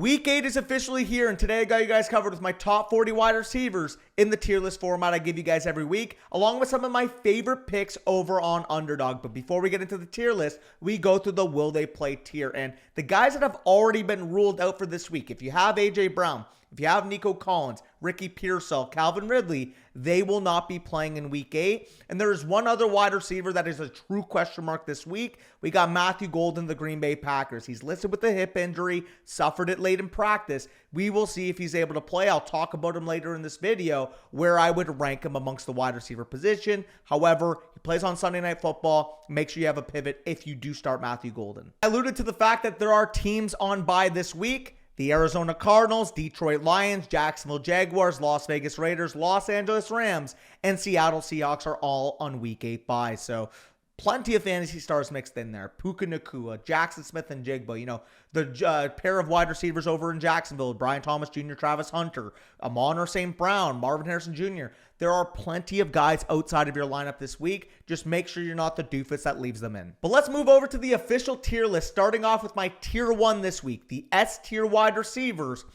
Week 8 is officially here, and today I got you guys covered with my top 40 wide receivers in the tier list format I give you guys every week, along with some of my favorite picks over on Underdog. But before we get into the tier list, we go through the will they play tier. And the guys that have already been ruled out for this week, if you have A.J. Brown, if you have Nico Collins, Ricky Pearsall, Calvin Ridley, they will not be playing in Week 8. And there is one other wide receiver that is a true question mark this week. We got Matthew Golden, the Green Bay Packers. He's listed with a hip injury, suffered it late in practice. We will see if he's able to play. I'll talk about him later in this video, where I would rank him amongst the wide receiver position. However, he plays on Sunday Night Football. Make sure you have a pivot if you do start Matthew Golden. I alluded to the fact that there are teams on bye this week. The Arizona Cardinals, Detroit Lions, Jacksonville Jaguars, Las Vegas Raiders, Los Angeles Rams, and Seattle Seahawks are all on Week 8 bye. So plenty of fantasy stars mixed in there. Puka Nacua, Jackson Smith and Jigba. You know, the pair of wide receivers over in Jacksonville, Brian Thomas Jr., Travis Hunter, Amon St. Brown, Marvin Harrison Jr. There are plenty of guys outside of your lineup this week. Just make sure you're not the doofus that leaves them in. But let's move over to the official tier list, starting off with my tier 1 this week, the S tier wide receivers.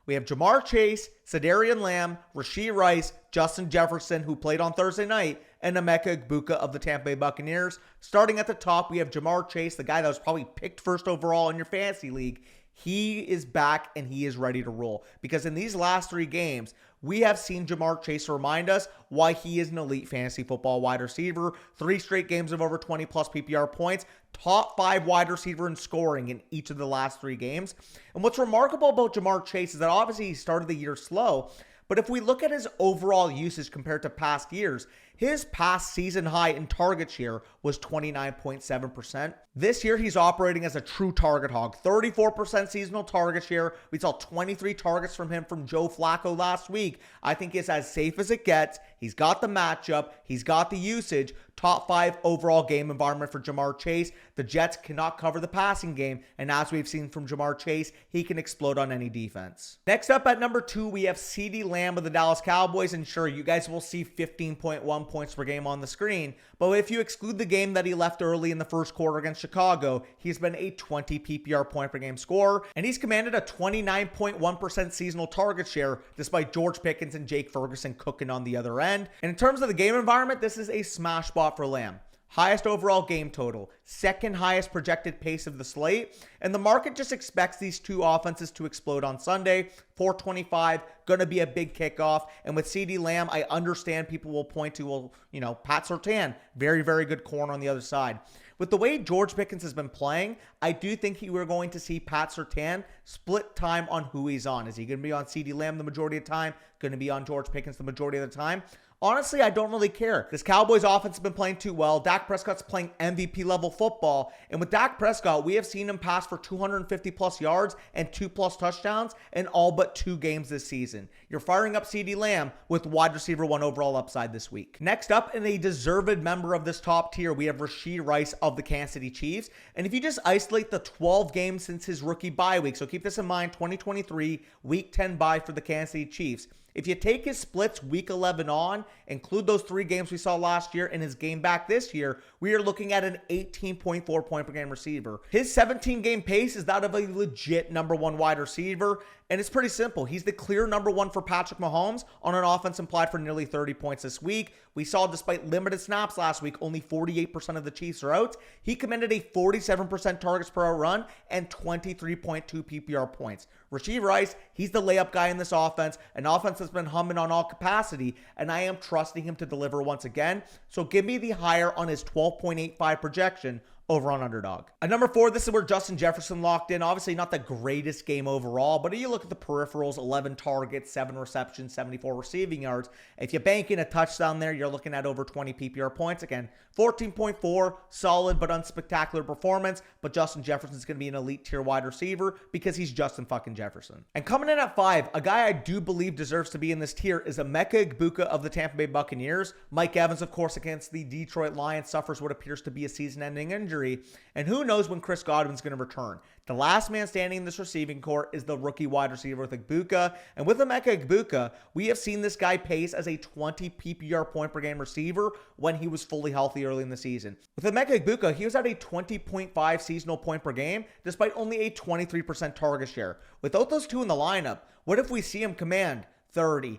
We have Jamar Chase, Sedarian Lamb, Rashee Rice, Justin Jefferson, who played on Thursday night, and Emeka Egbuka of the Tampa Bay Buccaneers. Starting at the top, we have Jamar Chase, the guy that was probably picked first overall in your fantasy league. He is back and he is ready to roll, because in these last 3 games, we have seen Jamar Chase remind us why he is an elite fantasy football wide receiver. 3 straight games of over 20 plus PPR points, top 5 wide receiver in scoring in each of the last 3 games. And what's remarkable about Jamar Chase is that obviously he started the year slow, but if we look at his overall usage compared to past years, his past season high in target share was 29.7%. This year, he's operating as a true target hog. 34% seasonal target share. We saw 23 targets from him from Joe Flacco last week. I think it's as safe as it gets. He's got the matchup. He's got the usage. Top 5 overall game environment for Jamar Chase. The Jets cannot cover the passing game, and as we've seen from Jamar Chase, he can explode on any defense. Next up at number 2, we have CeeDee Lamb of the Dallas Cowboys, and sure, you guys will see 15.1 points per game on the screen, but if you exclude the game that he left early in the first quarter against Chicago, he's been a 20 PPR point per game scorer, and he's commanded a 29.1% seasonal target share despite George Pickens and Jake Ferguson cooking on the other end. And in terms of the game environment, this is a smash spot for Lamb. Highest overall game total, second highest projected pace of the slate, and the market just expects these two offenses to explode on Sunday. 425, going to be a big kickoff, and with CeeDee Lamb, I understand people will point to, well, you know, Pat Surtain, very, very good corner on the other side. With the way George Pickens has been playing, I do think we're going to see Pat Surtain split time on who he's on. Is he going to be on CeeDee Lamb the majority of the time? Going to be on George Pickens the majority of the time? Honestly, I don't really care. This Cowboys offense has been playing too well. Dak Prescott's playing MVP level football. And with Dak Prescott, we have seen him pass for 250 plus yards and 2 plus touchdowns in all but 2 games this season. You're firing up CeeDee Lamb with wide receiver 1 overall upside this week. Next up, in a deserved member of this top tier, we have Rashee Rice of the Kansas City Chiefs. And if you just isolate the 12 games since his rookie bye week, so keep this in mind, 2023 week 10 bye for the Kansas City Chiefs. If you take his splits week 11 on, include those 3 games we saw last year and his game back this year, we are looking at an 18.4 point per game receiver. His 17 game pace is that of a legit number 1 wide receiver. And it's pretty simple. He's the clear number 1 for Patrick Mahomes on an offense implied for nearly 30 points this week. We saw, despite limited snaps last week, only 48% of the Chiefs are out. He commanded a 47% targets per hour run and 23.2 PPR points. Rashee Rice, he's the layup guy in this offense, an offense that's been humming on all capacity, and I am trusting him to deliver once again. So give me the higher on his 12.85 projection over on Underdog. At number 4, this is where Justin Jefferson locked in. Obviously not the greatest game overall, but if you look at the peripherals, 11 targets, 7 receptions, 74 receiving yards. If you bank in a touchdown there, you're looking at over 20 PPR points. Again, 14.4, solid but unspectacular performance, but Justin Jefferson's going to be an elite tier wide receiver because he's Justin fucking Jefferson. And coming in at 5, a guy I do believe deserves to be in this tier is Emeka Egbuka of the Tampa Bay Buccaneers. Mike Evans, of course, against the Detroit Lions suffers what appears to be a season-ending injury. injury, and who knows when Chris Godwin's going to return. The last man standing in this receiving corps is the rookie wide receiver with Igbukah, and with Emeka Igbukah, we have seen this guy pace as a 20 PPR point per game receiver when he was fully healthy early in the season. With Emeka Igbukah, he was at a 20.5 seasonal point per game, despite only a 23% target share. Without those two in the lineup, what if we see him command 35%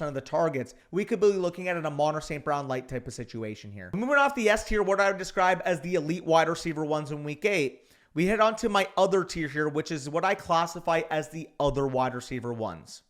of the targets? We could be looking at an Amon St. Brown light type of situation here. Moving off the S tier, what I would describe as the elite wide receiver ones in week 8, we head on to my other tier here, which is what I classify as the other wide receiver ones.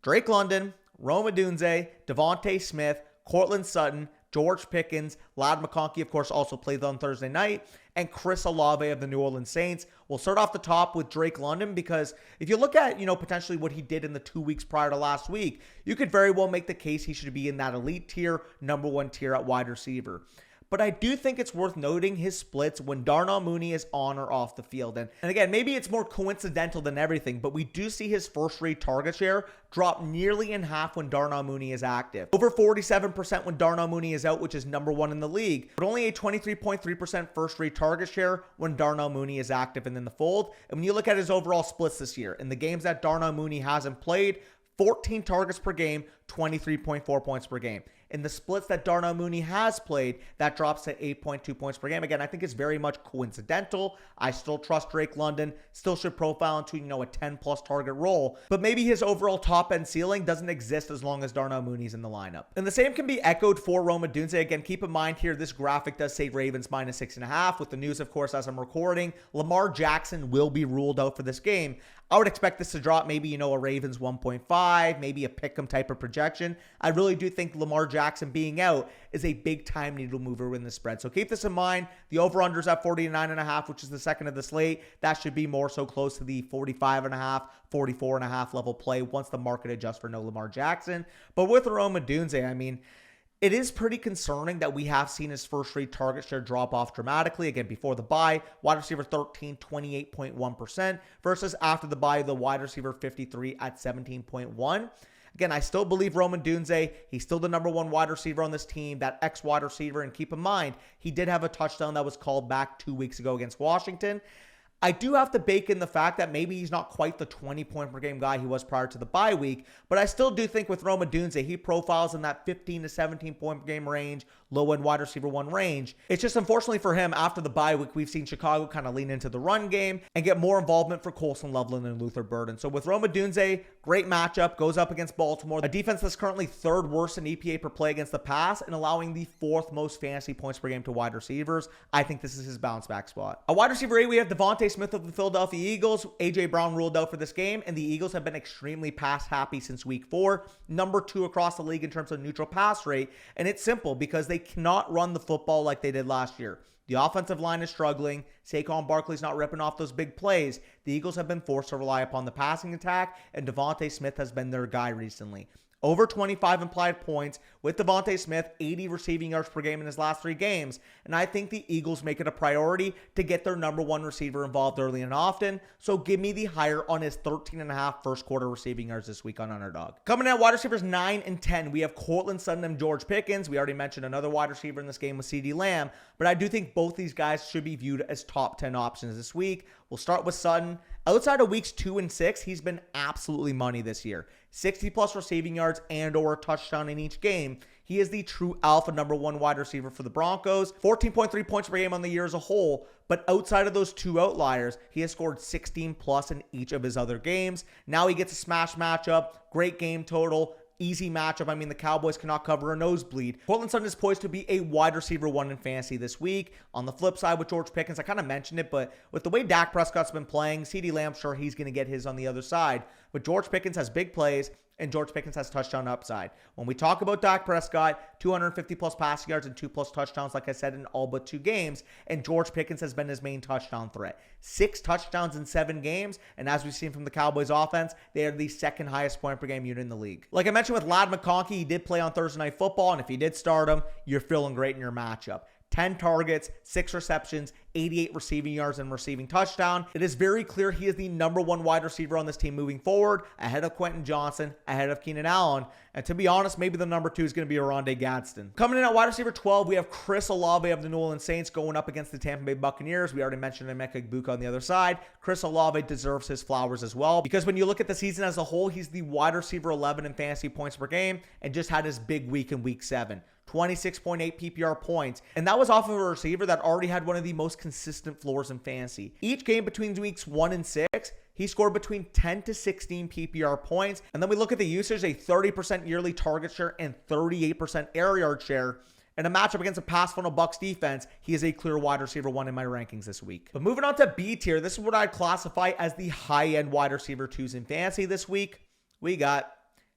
Drake London, Rome Odunze, Devontae Smith, Cortland Sutton, George Pickens, Ladd McConkey, of course, also played on Thursday night, and Chris Olave of the New Orleans Saints. We'll start off the top with Drake London, because if you look at, potentially what he did in the 2 weeks prior to last week, you could very well make the case he should be in that elite tier, number 1 tier at wide receiver. But I do think it's worth noting his splits when Darnell Mooney is on or off the field. And again, maybe it's more coincidental than everything, but we do see his first-rate target share drop nearly in half when Darnell Mooney is active. Over 47% when Darnell Mooney is out, which is number 1 in the league, but only a 23.3% first-rate target share when Darnell Mooney is active and in the fold. And when you look at his overall splits this year, in the games that Darnell Mooney hasn't played, 14 targets per game, 23.4 points per game. In the splits that Darnell Mooney has played, that drops to 8.2 points per game. Again, I think it's very much coincidental. I still trust Drake London, still should profile into, a 10-plus target role, but maybe his overall top-end ceiling doesn't exist as long as Darnell Mooney's in the lineup. And the same can be echoed for Rome Odunze. Again, keep in mind here, this graphic does say Ravens minus 6.5. With the news, of course, as I'm recording, Lamar Jackson will be ruled out for this game. I would expect this to drop maybe, a Ravens 1.5, maybe a pick'em type of projection. I really do think Lamar Jackson being out is a big time needle mover in the spread. So keep this in mind. The over-under is at 49.5, which is the second of the slate. That should be more so close to the 45.5, 44.5 level play once the market adjusts for no Lamar Jackson. But with Rome Odunze, it is pretty concerning that we have seen his first-rate target share drop off dramatically. Again, before the bye, wide receiver 13, 28.1%, versus after the bye, the wide receiver 53 at 17.1%. Again, I still believe Rome Odunze, he's still the number 1 wide receiver on this team, that ex-wide receiver, and keep in mind, he did have a touchdown that was called back 2 weeks ago against Washington. I do have to bake in the fact that maybe he's not quite the 20-point per game guy he was prior to the bye week, but I still do think with Rome Odunze, he profiles in that 15 to 17-point per game range, low-end wide receiver 1 range. It's just unfortunately for him, after the bye week, we've seen Chicago kind of lean into the run game and get more involvement for Colson Loveland and Luther Burden. So with Rome Odunze, great matchup, goes up against Baltimore, a defense that's currently 3rd worst in EPA per play against the pass and allowing the 4th most fantasy points per game to wide receivers. I think this is his bounce back spot. At wide receiver 8, we have Devontae Smith of the Philadelphia Eagles. A.J. Brown ruled out for this game, and the Eagles have been extremely pass happy since week 4. Number 2 across the league in terms of neutral pass rate, and it's simple because they cannot run the football like they did last year. The offensive line is struggling. Saquon Barkley's not ripping off those big plays. The Eagles have been forced to rely upon the passing attack, and Devontae Smith has been their guy recently. Over 25 implied points with Devontae Smith, 80 receiving yards per game in his last 3 games. And I think the Eagles make it a priority to get their number 1 receiver involved early and often. So give me the higher on his 13.5 first quarter receiving yards this week on Underdog. Coming in at wide receivers 9 and 10, we have Cortland Sutton and George Pickens. We already mentioned another wide receiver in this game with CeeDee Lamb. But I do think both these guys should be viewed as top 10 options this week. We'll start with Sutton. Outside of weeks 2 and 6, he's been absolutely money this year. 60-plus receiving yards and or a touchdown in each game. He is the true alpha number 1 wide receiver for the Broncos. 14.3 points per game on the year as a whole. But outside of those 2 outliers, he has scored 16-plus in each of his other games. Now he gets a smash matchup. Great game total. Easy matchup. The Cowboys cannot cover a nosebleed. Cortland Sutton is poised to be a wide receiver 1 in fantasy this week. On the flip side with George Pickens, I kind of mentioned it, but with the way Dak Prescott's been playing, CeeDee Lamb, sure, he's going to get his on the other side. But George Pickens has big plays, and George Pickens has touchdown upside. When we talk about Dak Prescott, 250-plus passing yards and 2-plus touchdowns, like I said, in all but 2 games, and George Pickens has been his main touchdown threat. 6 touchdowns in 7 games, and as we've seen from the Cowboys offense, they are the 2nd highest point per game unit in the league. Like I mentioned with Ladd McConkey, he did play on Thursday Night Football, and if you did start him, you're feeling great in your matchup. 10 targets, 6 receptions, 88 receiving yards, and receiving touchdown. It is very clear he is the number one wide receiver on this team moving forward, ahead of Quentin Johnson, ahead of Keenan Allen. And to be honest, maybe the number 2 is going to be Oronde Gadsden. Coming in at wide receiver 12, we have Chris Olave of the New Orleans Saints going up against the Tampa Bay Buccaneers. We already mentioned Emeka Egbuka on the other side. Chris Olave deserves his flowers as well, because when you look at the season as a whole, he's the wide receiver 11 in fantasy points per game and just had his big week in week 7. 26.8 PPR points. And that was off of a receiver that already had one of the most consistent floors in fantasy. Each game between weeks 1 and 6, he scored between 10 to 16 PPR points. And then we look at the usage, a 30% yearly target share and 38% air yard share. In a matchup against a pass funnel Bucs defense, he is a clear wide receiver 1 in my rankings this week. But moving on to B tier, this is what I'd classify as the high-end wide receiver 2s in fantasy this week. We got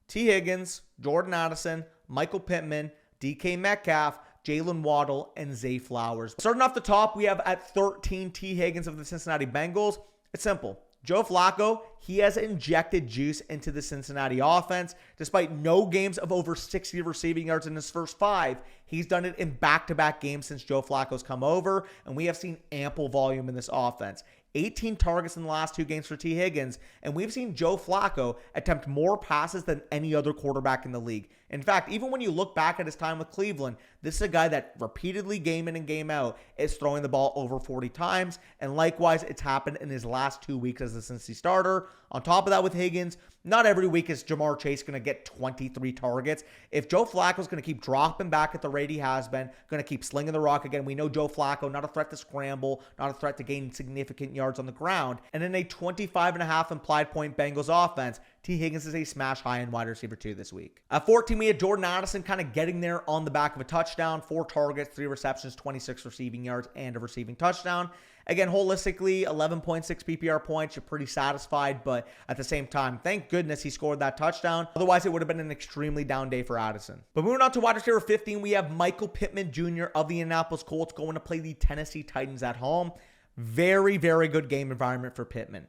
T. Higgins, Jordan Addison, Michael Pittman, DK Metcalf, Jalen Waddle, and Zay Flowers. Starting off the top, we have at 13 T. Higgins of the Cincinnati Bengals. It's simple. Joe Flacco, he has injected juice into the Cincinnati offense. Despite no games of over 60 receiving yards in his first 5, he's done it in back-to-back games since Joe Flacco's come over, and we have seen ample volume in this offense. 18 targets in the last 2 games for T. Higgins, and we've seen Joe Flacco attempt more passes than any other quarterback in the league. In fact, even when you look back at his time with Cleveland, this is a guy that repeatedly, game in and game out, is throwing the ball over 40 times, and likewise, it's happened in his last 2 weeks as a Cincy starter. On top of that, with Higgins, not every week is Jamar Chase going to get 23 targets. If Joe Flacco's going to keep dropping back at the rate he has been, going to keep slinging the rock again, we know Joe Flacco, not a threat to scramble, not a threat to gain significant yards on the ground. And in a 25.5 implied point Bengals offense, T. Higgins is a smash high-end wide receiver 2 this week. At 14, we had Jordan Addison kind of getting there on the back of a touchdown, 4 targets, 3 receptions, 26 receiving yards, and a receiving touchdown. Again, holistically, 11.6 PPR points. You're pretty satisfied, but at the same time, thank goodness he scored that touchdown. Otherwise, it would have been an extremely down day for Addison. But moving on to wide receiver 15, we have Michael Pittman Jr. of the Indianapolis Colts going to play the Tennessee Titans at home. Very, very good game environment for Pittman.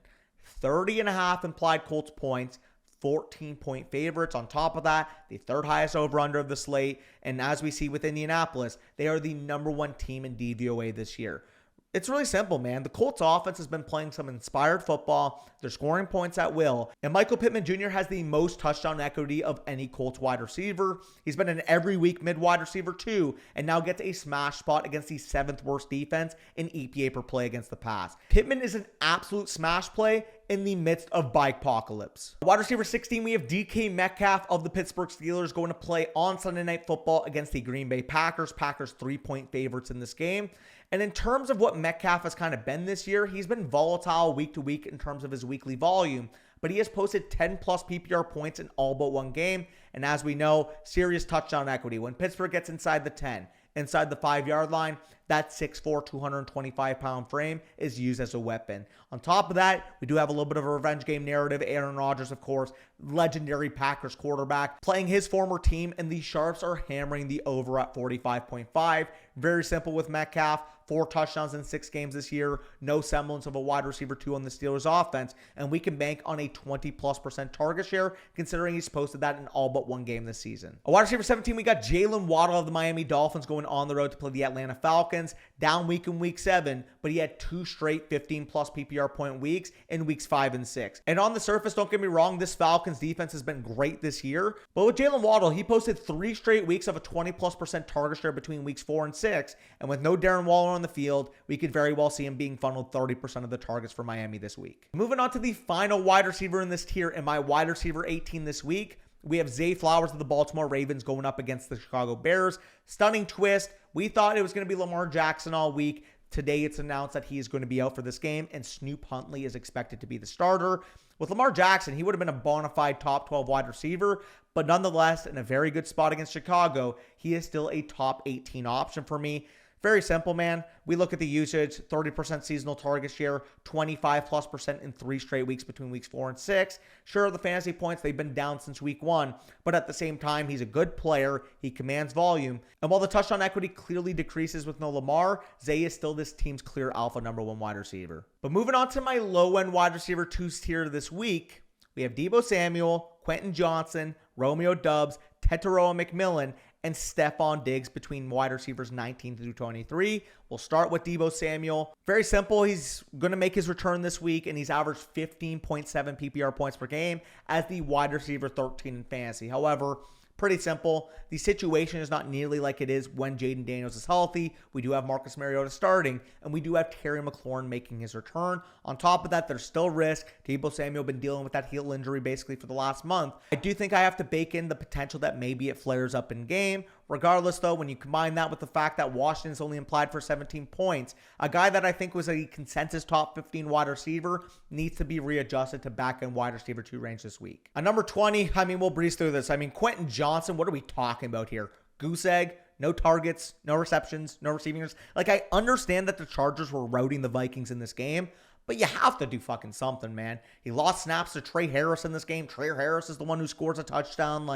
30.5 implied Colts points, 14-point favorites. On top of that, the 3rd highest over-under of the slate. And as we see with Indianapolis, they are the number 1 team in DVOA this year. It's really simple, man. The Colts offense has been playing some inspired football. They're scoring points at will. And Michael Pittman Jr. has the most touchdown equity of any Colts wide receiver. He's been an every week mid-wide receiver 2 and now gets a smash spot against the 7th worst defense in EPA per play against the pass. Pittman is an absolute smash play in the midst of bike-apocalypse. Wide receiver 16, we have DK Metcalf of the Pittsburgh Steelers going to play on Sunday Night Football against the Green Bay Packers. Packers 3-point favorites in this game. And in terms of what Metcalf has kind of been this year, he's been volatile week to week in terms of his weekly volume, but he has posted 10 plus PPR points in all but 1 game. And as we know, serious touchdown equity. When Pittsburgh gets inside the 10, inside the 5-yard line, that 6'4", 225-pound frame is used as a weapon. On top of that, we do have a little bit of a revenge game narrative. Aaron Rodgers, of course, legendary Packers quarterback, playing his former team, and the Sharps are hammering the over at 45.5. Very simple with Metcalf. 4 touchdowns in 6 games this year. No semblance of a wide receiver 2 on the Steelers offense. And we can bank on a 20+% target share, considering he's posted that in all but 1 game this season. A wide receiver 17, we got Jalen Waddle of the Miami Dolphins going on the road to play the Atlanta Falcons. Down week in week 7, but he had 2 straight 15+ PPR point weeks in weeks 5 and 6. And on the surface, don't get me wrong, this Falcons defense has been great this year. But with Jalen Waddle, he posted 3 straight weeks of a 20+% target share between weeks 4 and 6. And with no Darren Waller on the field, we could very well see him being funneled 30% of the targets for Miami this week. Moving on to the final wide receiver in this tier, and my wide receiver 18 this week, we have Zay Flowers of the Baltimore Ravens going up against the Chicago Bears. Stunning twist. We thought it was going to be Lamar Jackson all week. Today it's announced that he is going to be out for this game, and Snoop Huntley is expected to be the starter. With Lamar Jackson, he would have been a bona fide top 12 wide receiver, but nonetheless, in a very good spot against Chicago, he is still a top 18 option for me. Very simple, man. We look at the usage, 30% seasonal target share, 25+% in 3 straight weeks between weeks 4 and 6. Sure, the fantasy points, they've been down since week 1, but at the same time, he's a good player. He commands volume. And while the touchdown equity clearly decreases with no Lamar, Zay is still this team's clear alpha number 1 wide receiver. But moving on to my low-end wide receiver 2s tier this week, we have Deebo Samuel, Quentin Johnson, Romeo Doubs, Tetairoa McMillan, and Stephon Diggs between wide receivers 19 through 23. We'll start with Deebo Samuel. Very simple. He's going to make his return this week, and he's averaged 15.7 PPR points per game as the wide receiver 13 in fantasy. However, pretty simple. The situation is not nearly like it is when Jaden Daniels is healthy. We do have Marcus Mariota starting, and we do have Terry McLaurin making his return. On top of that, there's still risk. Deebo Samuel been dealing with that heel injury basically for the last month. I do think I have to bake in the potential that maybe it flares up in game. Regardless, though, when you combine that with the fact that Washington's only implied for 17 points, a guy that I think was a consensus top 15 wide receiver needs to be readjusted to back-end wide receiver 2 range this week. At number 20, we'll breeze through this. Quentin Johnson, what are we talking about here? Goose egg, no targets, no receptions, no receivers. I understand that the Chargers were routing the Vikings in this game, but you have to do fucking something, man. He lost snaps to Trey Harris in this game. Trey Harris is the one who scores a touchdown.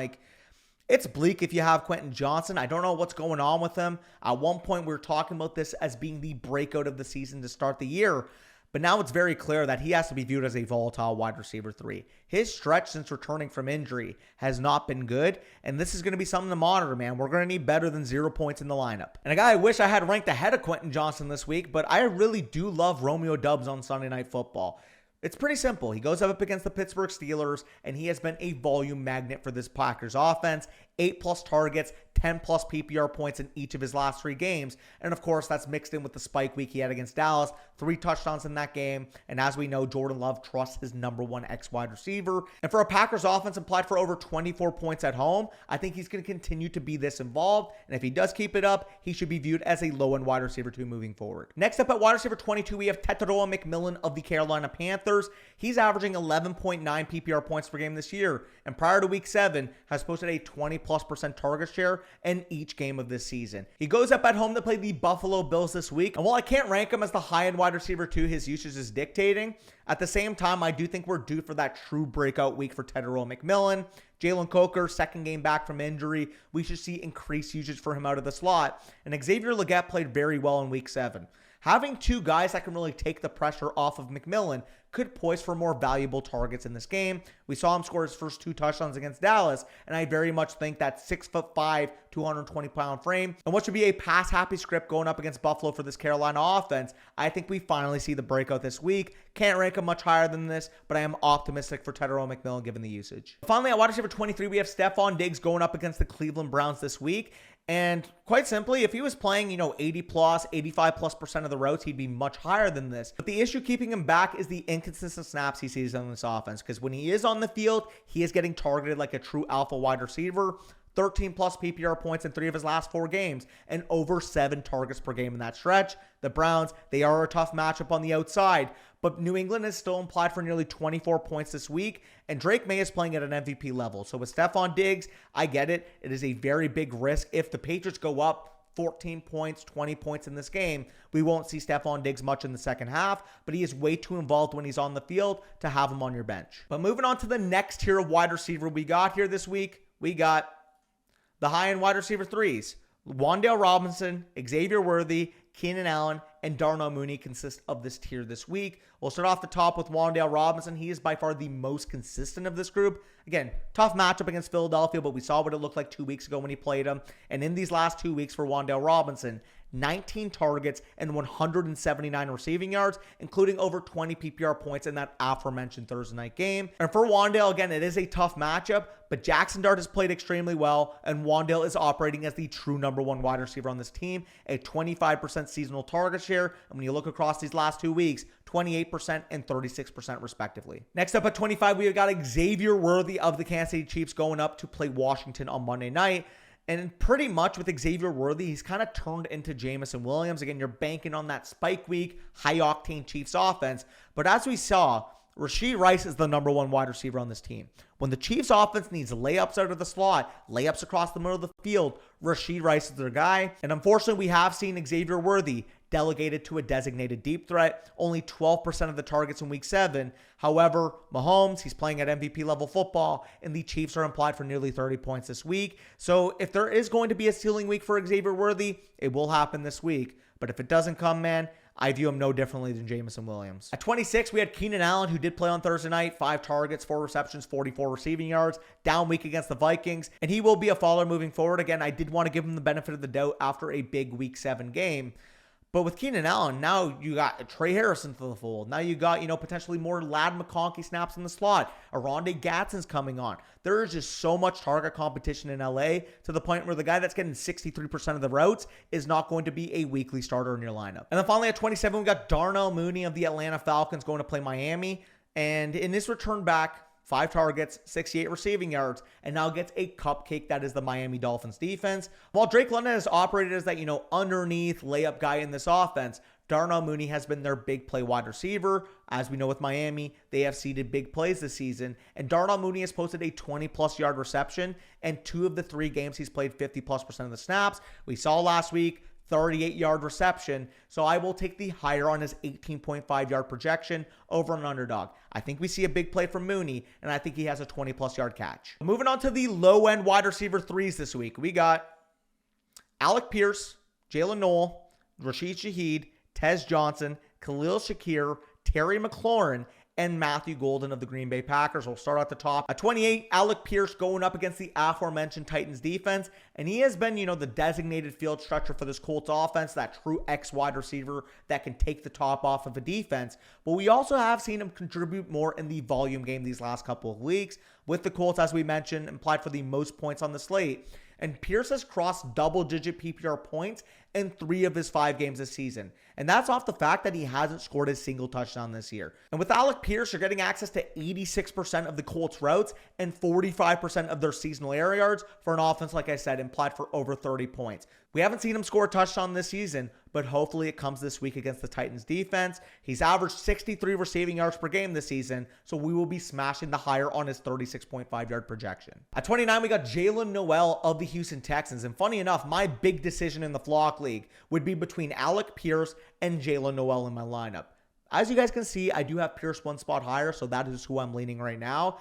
It's bleak if you have Quentin Johnson. I don't know what's going on with him. At one point, we were talking about this as being the breakout of the season to start the year. But now it's very clear that he has to be viewed as a volatile wide receiver 3. His stretch since returning from injury has not been good. And this is going to be something to monitor, man. We're going to need better than 0 points in the lineup. And a guy I wish I had ranked ahead of Quentin Johnson this week, but I really do love Romeo Doubs on Sunday Night Football. It's pretty simple. He goes up against the Pittsburgh Steelers, and he has been a volume magnet for this Packers offense. 8+ targets, 10+ PPR points in each of his last 3 games. And of course, that's mixed in with the spike week he had against Dallas. 3 touchdowns in that game. And as we know, Jordan Love trusts his number 1 X wide receiver. And for a Packers offense implied for over 24 points at home, I think he's going to continue to be this involved. And if he does keep it up, he should be viewed as a low-end wide receiver 2 moving forward. Next up at wide receiver 22, we have Tetairoa McMillan of the Carolina Panthers. He's averaging 11.9 PPR points per game this year. And prior to week 7, has posted a 20+% target share in each game of this season. He goes up at home to play the Buffalo Bills this week. And while I can't rank him as the high-end wide receiver 2 his usage is dictating, at the same time, I do think we're due for that true breakout week for Tetairoa McMillan. Jalen Coker, second game back from injury. We should see increased usage for him out of the slot. And Xavier Legette played very well in week 7. Having 2 guys that can really take the pressure off of McMillan could poise for more valuable targets in this game. We saw him score his first 2 touchdowns against Dallas, and I very much think that 6'5", 220-pound frame, and what should be a pass-happy script going up against Buffalo for this Carolina offense, I think we finally see the breakout this week. Can't rank him much higher than this, but I am optimistic for Tetairoa McMillan given the usage. Finally, at wide receiver 23, we have Stephon Diggs going up against the Cleveland Browns this week. And quite simply, if he was playing, 80+, 85+% of the routes, he'd be much higher than this. But the issue keeping him back is the inconsistent snaps he sees on this offense. Because when he is on the field, he is getting targeted like a true alpha wide receiver. 13+ PPR points in 3 of his last 4 games, and over 7 targets per game in that stretch. The Browns, they are a tough matchup on the outside, but New England is still implied for nearly 24 points this week, and Drake May is playing at an MVP level. So with Stephon Diggs, I get it. It is a very big risk. If the Patriots go up 14 points, 20 points in this game, we won't see Stephon Diggs much in the second half, but he is way too involved when he's on the field to have him on your bench. But moving on to the next tier of wide receiver we got here this week, we got the high-end wide receiver 3s. Wan'Dale Robinson, Xavier Worthy, Keenan Allen, and Darnell Mooney consist of this tier this week. We'll start off the top with Wan'Dale Robinson. He is by far the most consistent of this group. Again, tough matchup against Philadelphia, but we saw what it looked like 2 weeks ago when he played him. And in these last 2 weeks for Wan'Dale Robinson, 19 targets and 179 receiving yards, including over 20 PPR points in that aforementioned Thursday night game. And for Wan'Dale, again, it is a tough matchup, but Jackson Dart has played extremely well, and Wan'Dale is operating as the true number 1 wide receiver on this team, a 25% seasonal target share, and when you look across these last 2 weeks, 28% and 36% respectively. Next up at 25, we have got Xavier Worthy of the Kansas City Chiefs going up to play Washington on Monday night. And pretty much with Xavier Worthy, he's kind of turned into Jameson Williams. Again, you're banking on that spike week, high-octane Chiefs offense. But as we saw, Rashee Rice is the number 1 wide receiver on this team. When the Chiefs offense needs layups out of the slot, layups across the middle of the field, Rashee Rice is their guy. And unfortunately, we have seen Xavier Worthy delegated to a designated deep threat, only 12% of the targets in week 7. However, Mahomes, he's playing at MVP level football, and the Chiefs are implied for nearly 30 points this week. So if there is going to be a ceiling week for Xavier Worthy, it will happen this week. But if it doesn't come, man, I view him no differently than Jameson Williams. At 26, we had Keenan Allen, who did play on Thursday night. 5 targets, 4 receptions, 44 receiving yards. Down week against the Vikings. And he will be a follower moving forward. Again, I did want to give him the benefit of the doubt after a big Week 7 game. But with Keenan Allen, now you got Trey Harrison to the fold. Now you got, potentially more Lad McConkey snaps in the slot. Aronde Gadsden's coming on. There is just so much target competition in LA to the point where the guy that's getting 63% of the routes is not going to be a weekly starter in your lineup. And then finally at 27, we got Darnell Mooney of the Atlanta Falcons going to play Miami. And in this return back, 5 targets, 68 receiving yards, and now gets a cupcake that is the Miami Dolphins defense. While Drake London has operated as that, underneath layup guy in this offense, Darnell Mooney has been their big play wide receiver. As we know with Miami, they have seeded big plays this season, and Darnell Mooney has posted a 20-plus yard reception, and 2 of the 3 games he's played 50-plus% of the snaps. We saw last week, 38-yard reception, so I will take the higher on his 18.5-yard projection over an underdog. I think we see a big play from Mooney, and I think he has a 20-plus yard catch. Moving on to the low-end wide receiver 3s this week. We got Alec Pierce, Jalen Noel, Rashid Shaheed, Tez Johnson, Khalil Shakir, Terry McLaurin, and Matthew Golden of the Green Bay Packers. We'll start at the top. At 28, Alec Pierce going up against the aforementioned Titans defense, and he has been, the designated field stretcher for this Colts offense, that true X wide receiver that can take the top off of a defense. But we also have seen him contribute more in the volume game these last couple of weeks, with the Colts, as we mentioned, implied for the most points on the slate. And Pierce has crossed double-digit PPR points in 3 of his 5 games this season. And that's off the fact that he hasn't scored a single touchdown this year. And with Alec Pierce, you're getting access to 86% of the Colts routes and 45% of their seasonal air yards for an offense, like I said, implied for over 30 points. We haven't seen him score a touchdown this season, but hopefully it comes this week against the Titans defense. He's averaged 63 receiving yards per game this season, so we will be smashing the higher on his 36.5-yard projection. At 29, we got Jalen Noel of the Houston Texans. And funny enough, my big decision in the Flock League would be between Alec Pierce and Jalen Noel in my lineup. As you guys can see, I do have Pierce 1 spot higher, so that is who I'm leaning right now.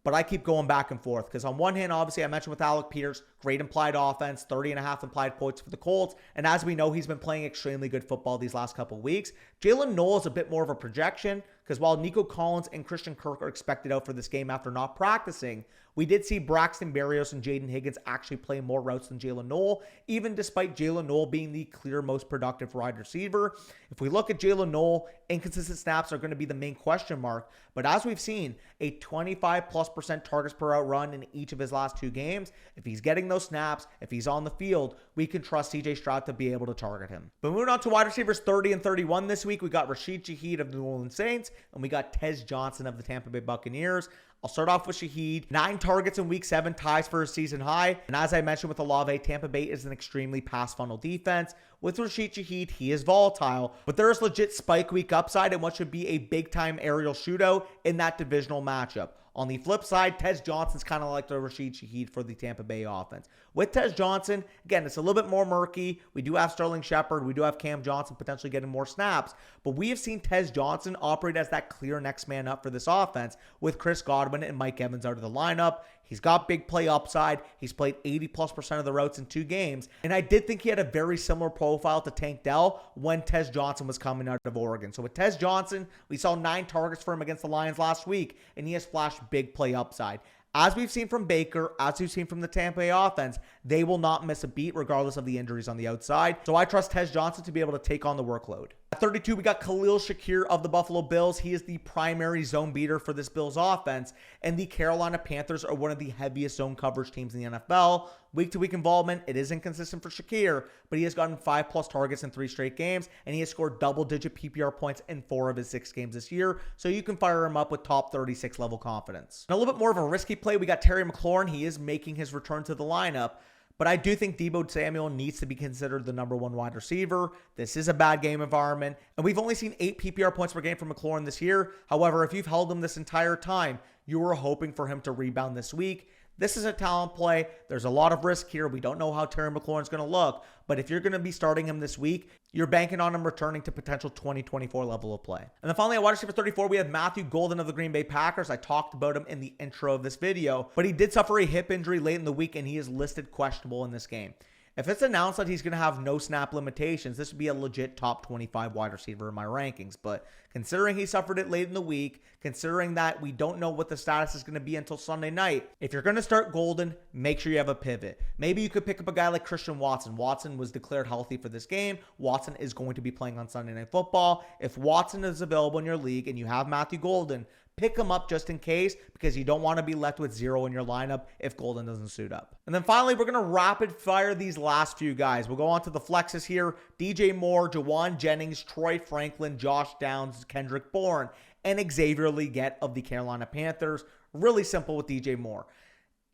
But I keep going back and forth because on one hand, obviously, I mentioned with Alec Pierce, great implied offense, 30.5 implied points for the Colts. And as we know, he's been playing extremely good football these last couple of weeks. Jalen Noel is a bit more of a projection because while Nico Collins and Christian Kirk are expected out for this game after not practicing, we did see Braxton Berrios and Jaden Higgins actually play more routes than Jalen Noel, even despite Jalen Noel being the clear most productive wide receiver. If we look at Jalen Noel, inconsistent snaps are going to be the main question mark. But as we've seen, a 25+% targets per out run in each of his last 2 games. If he's getting those snaps, if he's on the field, we can trust CJ Stroud to be able to target him. But moving on to wide receivers 30 and 31 this week, we got Rashid Shaheed of the New Orleans Saints, and we got Tez Johnson of the Tampa Bay Buccaneers. I'll start off with Shaheed. 9 targets in week 7, ties for his season high. And as I mentioned with Olave, Tampa Bay is an extremely pass funnel defense. With Rashid Shaheed, he is volatile, but there is legit spike week upside in what should be a big time aerial shootout in that divisional matchup. On the flip side, Tez Johnson's kind of like the Rashid Shaheed for the Tampa Bay offense. With Tez Johnson, again, it's a little bit more murky. We do have Sterling Shepard. We do have Cam Johnson potentially getting more snaps. But we have seen Tez Johnson operate as that clear next man up for this offense with Chris Godwin and Mike Evans out of the lineup. He's got big play upside. He's played 80+% of the routes in 2 games. And I did think he had a very similar profile to Tank Dell when Tez Johnson was coming out of Oregon. So with Tez Johnson, we saw 9 targets for him against the Lions last week, and he has flashed big play upside. As we've seen from Baker, as we've seen from the Tampa Bay offense, they will not miss a beat regardless of the injuries on the outside. So I trust Tez Johnson to be able to take on the workload. At 32, we got Khalil Shakir of the Buffalo Bills. He is the primary zone beater for this Bills offense, and the Carolina Panthers are one of the heaviest zone coverage teams in the NFL. Week-to-week involvement, it is inconsistent for Shakir, but he has gotten 5+ targets in 3 straight games, and he has scored double-digit PPR points in 4 of his 6 games this year, so you can fire him up with top 36 level confidence. And a little bit more of a risky play, we got Terry McLaurin. He is making his return to the lineup, but I do think Deebo Samuel needs to be considered the number 1 wide receiver. This is a bad game environment, and we've only seen 8 PPR points per game from McLaurin this year. However, if you've held him this entire time, you were hoping for him to rebound this week. This is a talent play. There's a lot of risk here. We don't know how Terry McLaurin's going to look, but if you're going to be starting him this week, you're banking on him returning to potential 2024 level of play. And then finally, at wide receiver 34, we have Matthew Golden of the Green Bay Packers. I talked about him in the intro of this video, but he did suffer a hip injury late in the week, and he is listed questionable in this game. If it's announced that he's going to have no snap limitations, this would be a legit top 25 wide receiver in my rankings. But considering he suffered it late in the week, considering that we don't know what the status is going to be until Sunday night, if you're going to start Golden, make sure you have a pivot. Maybe you could pick up a guy like Christian Watson. Watson was declared healthy for this game. Watson is going to be playing on Sunday Night Football. If Watson is available in your league and you have Matthew Golden, pick him up just in case, because you don't want to be left with 0 in your lineup if Golden doesn't suit up. And then finally, we're going to rapid fire these last few guys. We'll go on to the flexes here. DJ Moore, Jawan Jennings, Troy Franklin, Josh Downs, Kendrick Bourne, and Xavier Legette of the Carolina Panthers. Really simple with DJ Moore.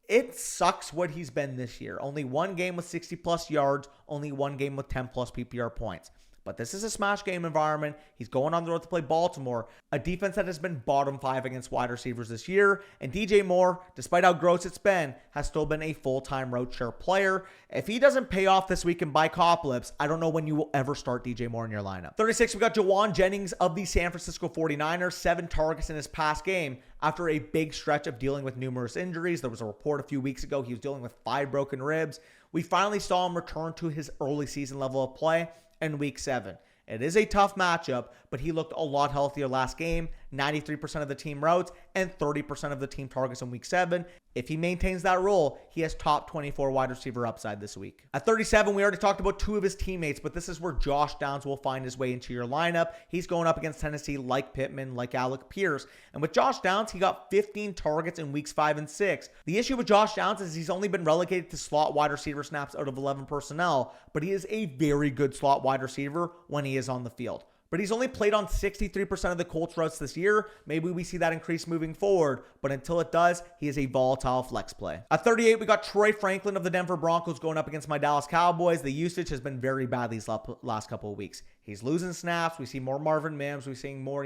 It sucks what he's been this year. Only one game with 60 plus yards, only one game with 10 plus PPR points. But this is a smash game environment. He's going on the road to play Baltimore, a defense that has been bottom 5 against wide receivers this year. And DJ Moore, despite how gross it's been, has still been a full-time road share player. If he doesn't pay off this week and buy Coplips, I don't know when you will ever start DJ Moore in your lineup. 36, we got Jawan Jennings of the San Francisco 49ers, 7 targets in his past game after a big stretch of dealing with numerous injuries. There was a report a few weeks ago he was dealing with 5 broken ribs. We finally saw him return to his early season level of play in week 7. It is a tough matchup, but he looked a lot healthier last game. 93% of the team routes and 30% of the team targets in week 7. If he maintains that role, he has top 24 wide receiver upside this week. At 37, we already talked about 2 of his teammates, but this is where Josh Downs will find his way into your lineup. He's going up against Tennessee like Pittman, like Alec Pierce. And with Josh Downs, he got 15 targets in weeks 5 and 6. The issue with Josh Downs is he's only been relegated to slot wide receiver snaps out of 11 personnel, but he is a very good slot wide receiver when he is on the field. But he's only played on 63% of the Colts routes this year. Maybe we see that increase moving forward, but until it does, he is a volatile flex play. At 38, we got Troy Franklin of the Denver Broncos going up against my Dallas Cowboys. The usage has been very bad these last couple of weeks. He's losing snaps. We see more Marvin Mims. We're seeing more,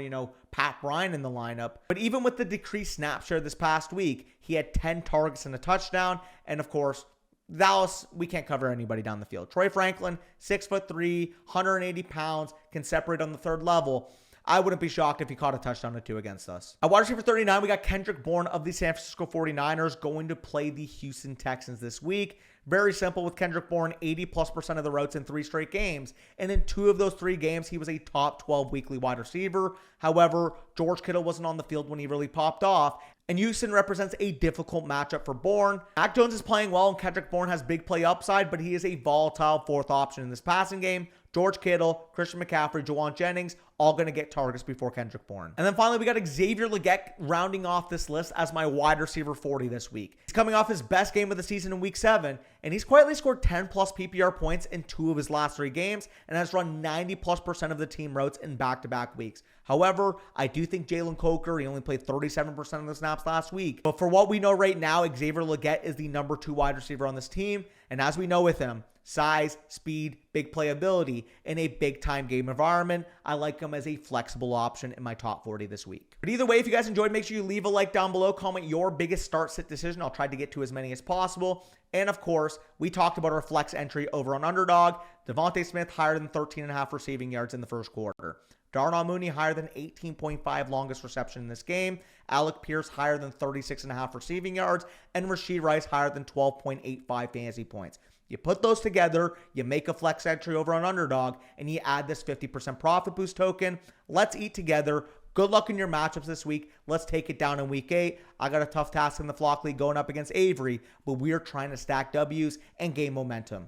Pat Bryant in the lineup. But even with the decreased snap share this past week, he had 10 targets and a touchdown. And of course, Dallas, we can't cover anybody down the field. Troy Franklin, 6'3", 180 pounds, can separate on the third level. I wouldn't be shocked if he caught a touchdown or 2 against us. At wide receiver 39, we got Kendrick Bourne of the San Francisco 49ers going to play the Houston Texans this week. Very simple with Kendrick Bourne, 80+% of the routes in 3 straight games. And in 2 of those 3 games, he was a top 12 weekly wide receiver. However, George Kittle wasn't on the field when he really popped off. And Houston represents a difficult matchup for Bourne. Mac Jones is playing well, and Kendrick Bourne has big play upside, but he is a volatile 4th option in this passing game. George Kittle, Christian McCaffrey, Jawan Jennings, all going to get targets before Kendrick Bourne. And then finally, we got Xavier Legette rounding off this list as my wide receiver 40 this week. He's coming off his best game of the season in week 7, and he's quietly scored 10 plus PPR points in 2 of his last 3 games and has run 90+% of the team routes in back-to-back weeks. However, I do think Jalen Coker, he only played 37% of the snaps last week. But for what we know right now, Xavier Legette is the number 2 wide receiver on this team. And as we know with him, size, speed, big playability in a big-time game environment, I like him as a flexible option in my top 40 this week. But either way, if you guys enjoyed, make sure you leave a like down below. Comment your biggest start-sit decision. I'll try to get to as many as possible. And of course, we talked about our flex entry over on Underdog. Devontae Smith higher than 13.5 receiving yards in the first quarter. Darnell Mooney higher than 18.5 longest reception in this game. Alec Pierce higher than 36.5 receiving yards. And Rashee Rice higher than 12.85 fantasy points. You put those together, you make a flex entry over on Underdog, and you add this 50% profit boost token. Let's eat together. Good luck in your matchups this week. Let's take it down in week 8. I got a tough task in the Flock League going up against Avery, but we are trying to stack W's and gain momentum.